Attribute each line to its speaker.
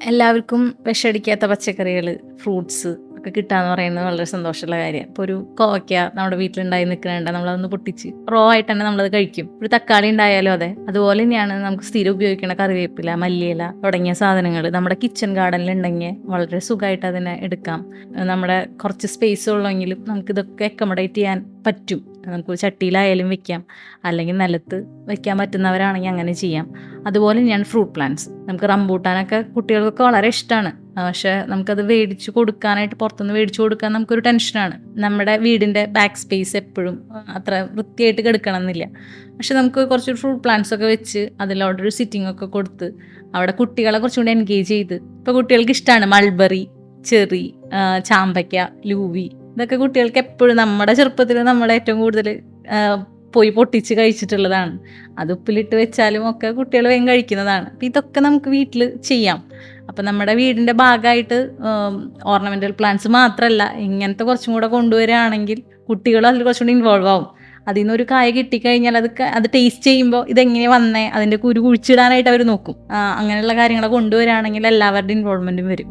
Speaker 1: എല്ലാവർക്കും വിഷമടിക്കാത്ത പച്ചക്കറികൾ, ഫ്രൂട്ട്സ് ഒക്കെ കിട്ടാന്ന് പറയുന്നത് വളരെ സന്തോഷമുള്ള കാര്യമാണ്. ഇപ്പോൾ ഒരു കോവയ്ക്ക നമ്മുടെ വീട്ടിലുണ്ടായി നിൽക്കുന്നുണ്ട്, നമ്മളതൊന്ന് പൊട്ടിച്ച് റോ ആയിട്ട് തന്നെ നമ്മളത് കഴിക്കും. ഒരു തക്കാളി ഉണ്ടായാലും അതെ. അതുപോലെ തന്നെയാണ് നമുക്ക് സ്ഥിരം ഉപയോഗിക്കുന്ന കറിവേപ്പില, മല്ലിയില തുടങ്ങിയ സാധനങ്ങൾ നമ്മുടെ കിച്ചൺ ഗാർഡനിൽ ഉണ്ടെങ്കിൽ വളരെ സുഖമായിട്ട് അതിനെ എടുക്കാം. നമ്മുടെ കുറച്ച് സ്പേസ് ഉള്ളെങ്കിലും നമുക്കിതൊക്കെ അക്കോമഡേറ്റ് ചെയ്യാൻ പറ്റും. നമുക്ക് ചട്ടിയിലായാലും വെക്കാം, അല്ലെങ്കിൽ നിലത്ത് വെക്കാൻ പറ്റുന്നവരാണെങ്കിൽ അങ്ങനെ ചെയ്യാം. അതുപോലെ തന്നെയാണ് ഫ്രൂട്ട് പ്ലാന്റ്സ്. നമുക്ക് റംബൂട്ടാനൊക്കെ കുട്ടികൾക്കൊക്കെ വളരെ ഇഷ്ടമാണ്. പക്ഷേ നമുക്കത് മേടിച്ച് കൊടുക്കാനായിട്ട് പുറത്തുനിന്ന് മേടിച്ച് കൊടുക്കാൻ നമുക്കൊരു ടെൻഷനാണ്. നമ്മുടെ വീടിൻ്റെ ബാക്ക് സ്പേസ് എപ്പോഴും അത്ര വൃത്തിയായിട്ട് കിടക്കണം എന്നില്ല. പക്ഷെ നമുക്ക് കുറച്ച് ഫ്രൂട്ട് പ്ലാന്റ്സ് ഒക്കെ വെച്ച് അതിലവിടെ ഒരു സിറ്റിംഗ് ഒക്കെ കൊടുത്ത് അവിടെ കുട്ടികളെ കുറച്ചും കൂടി എൻഗേജ് ചെയ്ത്, ഇപ്പോൾ കുട്ടികൾക്ക് ഇഷ്ടമാണ് മൾബറി, ചെറി, ചാമ്പയ്ക്ക, ലൂവി. ഇതൊക്കെ കുട്ടികൾക്ക് എപ്പോഴും നമ്മുടെ ചെറുപ്പത്തിൽ നമ്മൾ ഏറ്റവും കൂടുതൽ പോയി പൊട്ടിച്ച് കഴിച്ചിട്ടുള്ളതാണ്. അത് ഉപ്പിലിട്ട് വെച്ചാലും ഒക്കെ കുട്ടികൾ വേഗം കഴിക്കുന്നതാണ്. അപ്പം ഇതൊക്കെ നമുക്ക് വീട്ടിൽ ചെയ്യാം. അപ്പം നമ്മുടെ വീടിൻ്റെ ഭാഗമായിട്ട് ഓർണമെൻ്റൽ പ്ലാന്റ്സ് മാത്രമല്ല, ഇങ്ങനത്തെ കുറച്ചും കൂടെ കൊണ്ടുവരികയാണെങ്കിൽ കുട്ടികളും അതിൽ കുറച്ചും കൂടി ഇൻവോൾവ് ആവും. അതിൽ നിന്നൊരു കായ കിട്ടിക്കഴിഞ്ഞാൽ അത് ടേസ്റ്റ് ചെയ്യുമ്പോൾ ഇതെങ്ങനെ വന്നേ, അതിൻ്റെ കുരു കുഴിച്ചിടാനായിട്ട് അവർ നോക്കും. അങ്ങനെയുള്ള കാര്യങ്ങൾ കൊണ്ടുവരികയാണെങ്കിൽ എല്ലാവരുടെയും ഇൻവോൾവ്മെൻറ്റും വരും.